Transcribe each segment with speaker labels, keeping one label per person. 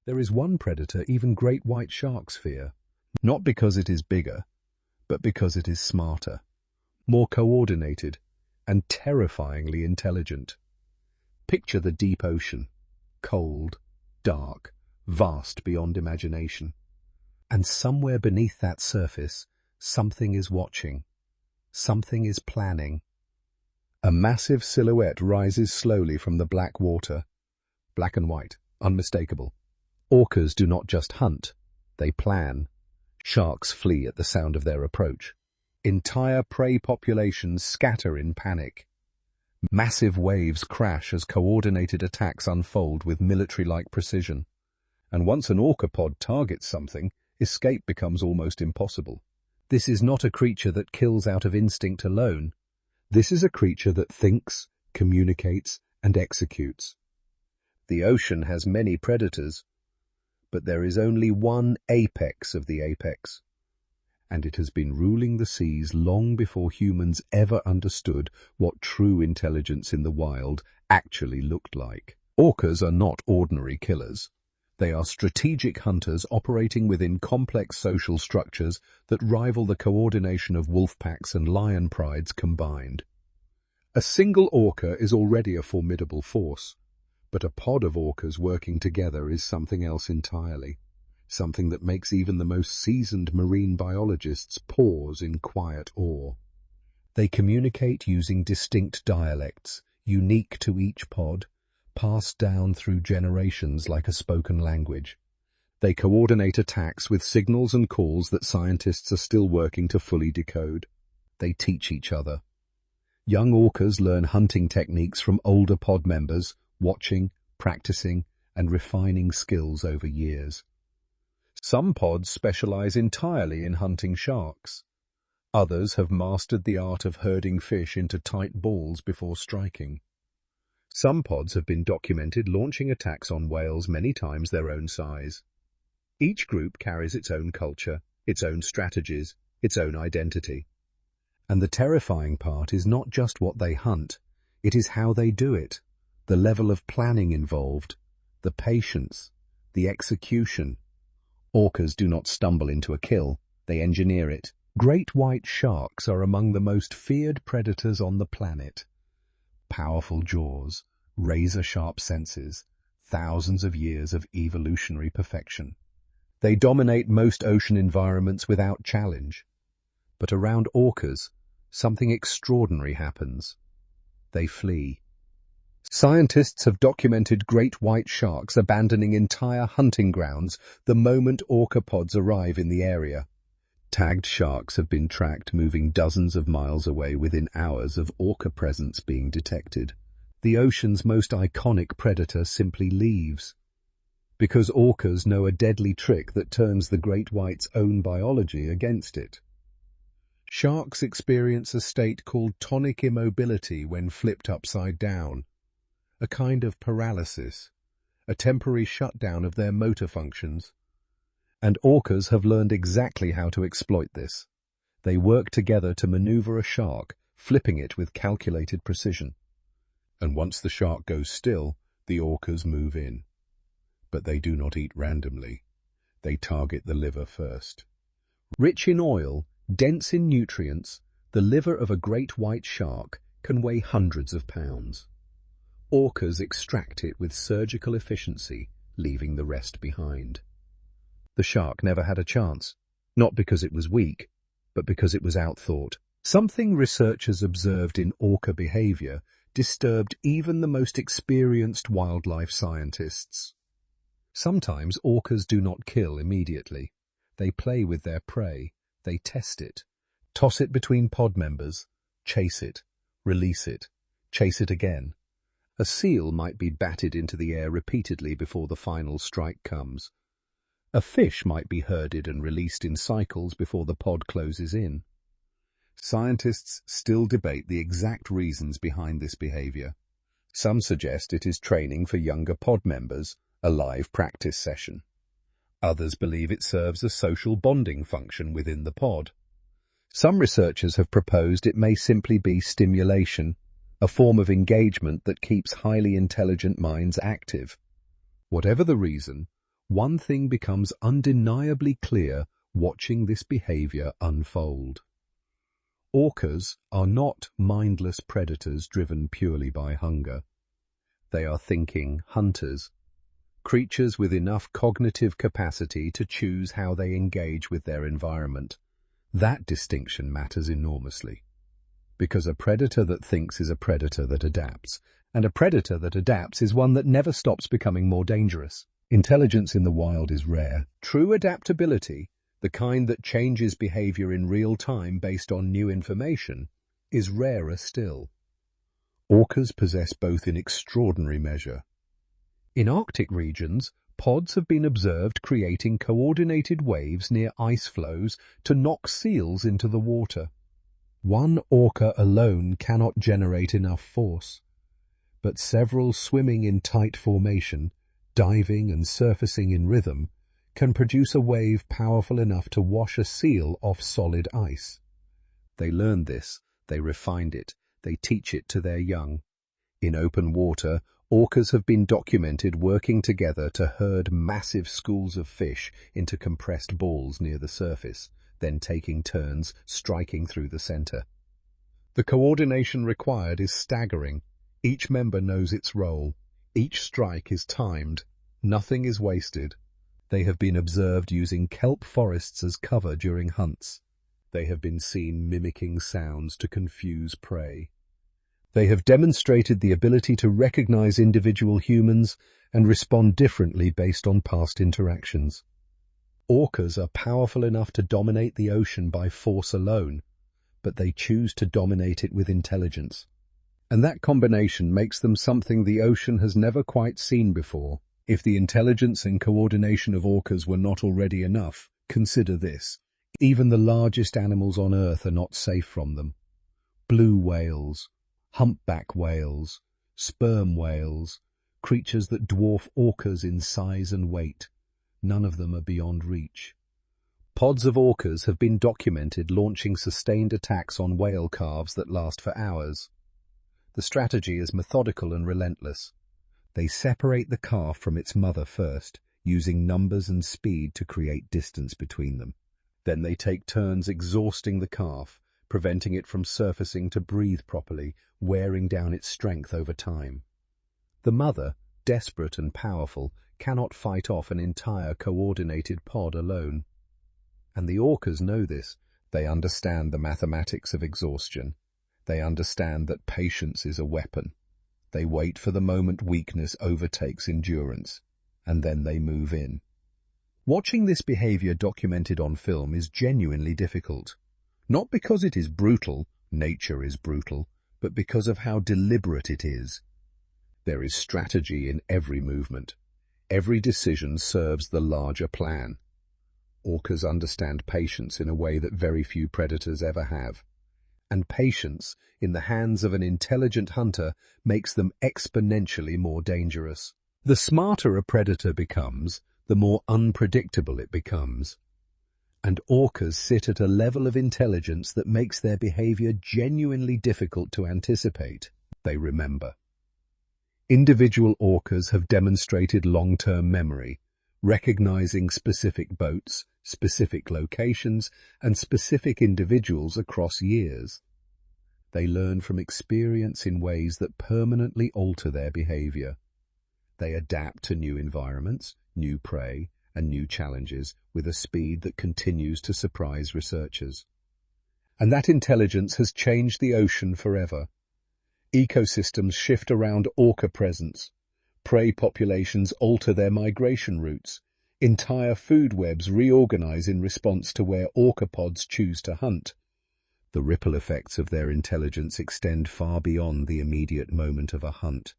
Speaker 1: There is one predator even great white sharks fear, not because it is bigger, but because it is smarter, more coordinated, and terrifyingly intelligent. Picture the deep ocean, cold, dark, vast beyond imagination. And somewhere beneath that surface, something is watching, something is planning. A massive silhouette rises slowly from the black water, black and white, unmistakable. Orcas do not just hunt, they plan. Sharks flee at the sound of their approach. Entire prey populations scatter in panic. Massive waves crash as coordinated attacks unfold with military-like precision. And once an orca pod targets something, escape becomes almost impossible. This is not a creature that kills out of instinct alone. This is a creature that thinks, communicates, and executes. The ocean has many predators, but there is only one apex of the apex, and it has been ruling the seas long before humans ever understood what true intelligence in the wild actually looked like. Orcas are not ordinary killers. They are strategic hunters operating within complex social structures that rival the coordination of wolf packs and lion prides combined. A single orca is already a formidable force, but a pod of orcas working together is something else entirely, something that makes even the most seasoned marine biologists pause in quiet awe. They communicate using distinct dialects, unique to each pod, passed down through generations like a spoken language. They coordinate attacks with signals and calls that scientists are still working to fully decode. They teach each other. Young orcas learn hunting techniques from older pod members, watching, practicing, and refining skills over years. Some pods specialize entirely in hunting sharks. Others have mastered the art of herding fish into tight balls before striking. Some pods have been documented launching attacks on whales many times their own size. Each group carries its own culture, its own strategies, its own identity. And the terrifying part is not just what they hunt, it is how they do it, the level of planning involved, the patience, the execution. Orcas do not stumble into a kill, they engineer it. Great white sharks are among the most feared predators on the planet. Powerful jaws, razor-sharp senses, thousands of years of evolutionary perfection. They dominate most ocean environments without challenge. But around orcas, something extraordinary happens. They flee. Scientists have documented great white sharks abandoning entire hunting grounds the moment orca pods arrive in the area. Tagged sharks have been tracked moving dozens of miles away within hours of orca presence being detected. The ocean's most iconic predator simply leaves. Because orcas know a deadly trick that turns the great white's own biology against it. Sharks experience a state called tonic immobility when flipped upside down, a kind of paralysis, a temporary shutdown of their motor functions. And orcas have learned exactly how to exploit this. They work together to maneuver a shark, flipping it with calculated precision. And once the shark goes still, the orcas move in. But they do not eat randomly. They target the liver first. Rich in oil, dense in nutrients, the liver of a great white shark can weigh hundreds of pounds. Orcas extract it with surgical efficiency, leaving the rest behind. The shark never had a chance, not because it was weak, but because it was outthought. Something researchers observed in orca behavior disturbed even the most experienced wildlife scientists. Sometimes orcas do not kill immediately. They play with their prey, they test it, toss it between pod members, chase it, release it, chase it again. A seal might be batted into the air repeatedly before the final strike comes. A fish might be herded and released in cycles before the pod closes in. Scientists still debate the exact reasons behind this behavior. Some suggest it is training for younger pod members, a live practice session. Others believe it serves a social bonding function within the pod. Some researchers have proposed it may simply be stimulation, a form of engagement that keeps highly intelligent minds active. Whatever the reason, one thing becomes undeniably clear watching this behavior unfold. Orcas are not mindless predators driven purely by hunger. They are thinking hunters, creatures with enough cognitive capacity to choose how they engage with their environment. That distinction matters enormously, because a predator that thinks is a predator that adapts, and a predator that adapts is one that never stops becoming more dangerous. Intelligence in the wild is rare. True adaptability, the kind that changes behavior in real time based on new information, is rarer still. Orcas possess both in extraordinary measure. In Arctic regions, pods have been observed creating coordinated waves near ice floes to knock seals into the water. One orca alone cannot generate enough force, but several swimming in tight formation, diving and surfacing in rhythm, can produce a wave powerful enough to wash a seal off solid ice. They learn this, they refined it, they teach it to their young. In open water, orcas have been documented working together to herd massive schools of fish into compressed balls near the surface, then taking turns striking through the center. The coordination required is staggering. Each member knows its role. Each strike is timed. Nothing is wasted. They have been observed using kelp forests as cover during hunts. They have been seen mimicking sounds to confuse prey. They have demonstrated the ability to recognize individual humans and respond differently based on past interactions. Orcas are powerful enough to dominate the ocean by force alone, but they choose to dominate it with intelligence. And that combination makes them something the ocean has never quite seen before. If the intelligence and coordination of orcas were not already enough, consider this. Even the largest animals on Earth are not safe from them. Blue whales, humpback whales, sperm whales, creatures that dwarf orcas in size and weight. None of them are beyond reach. Pods of orcas have been documented launching sustained attacks on whale calves that last for hours. The strategy is methodical and relentless. They separate the calf from its mother first, using numbers and speed to create distance between them. Then they take turns exhausting the calf, preventing it from surfacing to breathe properly, wearing down its strength over time. The mother, desperate and powerful, cannot fight off an entire coordinated pod alone. And the orcas know this. They understand the mathematics of exhaustion. They understand that patience is a weapon. They wait for the moment weakness overtakes endurance, and then they move in. Watching this behavior documented on film is genuinely difficult. Not because it is brutal, nature is brutal, but because of how deliberate it is. There is strategy in every movement. Every decision serves the larger plan. Orcas understand patience in a way that very few predators ever have. And patience, in the hands of an intelligent hunter, makes them exponentially more dangerous. The smarter a predator becomes, the more unpredictable it becomes. And orcas sit at a level of intelligence that makes their behavior genuinely difficult to anticipate. They remember. Individual orcas have demonstrated long-term memory, recognizing specific boats, specific locations, and specific individuals across years. They learn from experience in ways that permanently alter their behavior. They adapt to new environments, new prey, and new challenges with a speed that continues to surprise researchers. And that intelligence has changed the ocean forever. Ecosystems shift around orca presence. Prey populations alter their migration routes. Entire food webs reorganize in response to where orca pods choose to hunt. The ripple effects of their intelligence extend far beyond the immediate moment of a hunt.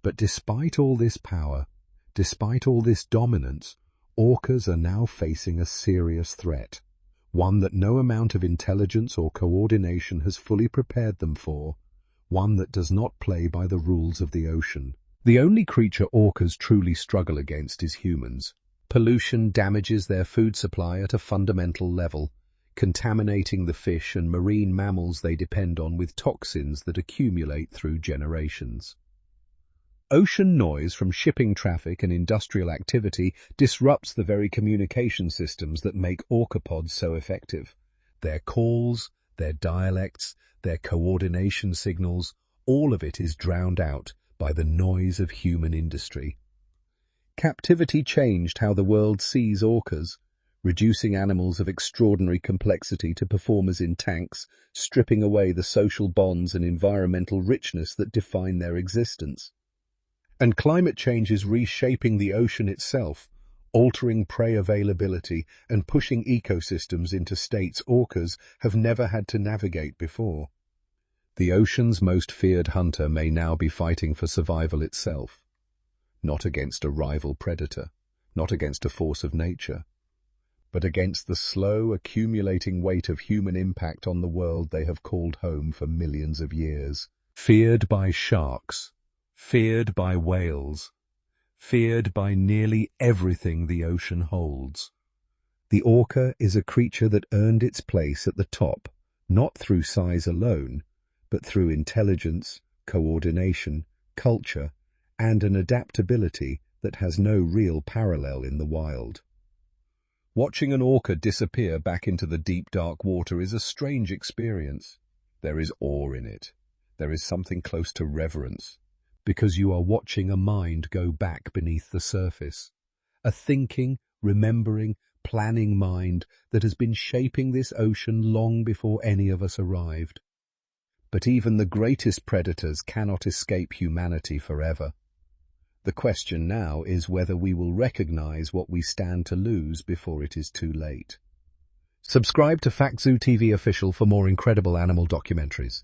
Speaker 1: But despite all this power, despite all this dominance, orcas are now facing a serious threat, one that no amount of intelligence or coordination has fully prepared them for, one that does not play by the rules of the ocean. The only creature orcas truly struggle against is humans. Pollution damages their food supply at a fundamental level, contaminating the fish and marine mammals they depend on with toxins that accumulate through generations. Ocean noise from shipping traffic and industrial activity disrupts the very communication systems that make orcapods so effective. Their calls, their dialects, their coordination signals, all of it is drowned out by the noise of human industry. Captivity changed how the world sees orcas, reducing animals of extraordinary complexity to performers in tanks, stripping away the social bonds and environmental richness that define their existence. And climate change is reshaping the ocean itself, altering prey availability and pushing ecosystems into states orcas have never had to navigate before. The ocean's most feared hunter may now be fighting for survival itself, not against a rival predator, not against a force of nature, but against the slow, accumulating weight of human impact on the world they have called home for millions of years. Feared by sharks, feared by whales, feared by nearly everything the ocean holds. The orca is a creature that earned its place at the top, not through size alone, but through intelligence, coordination, culture, and an adaptability that has no real parallel in the wild. Watching an orca disappear back into the deep, dark water is a strange experience. There is awe in it. There is something close to reverence, because you are watching a mind go back beneath the surface. A thinking, remembering, planning mind that has been shaping this ocean long before any of us arrived. But even the greatest predators cannot escape humanity forever. The question now is whether we will recognize what we stand to lose before it is too late. Subscribe to FactZoo TV Official for more incredible animal documentaries.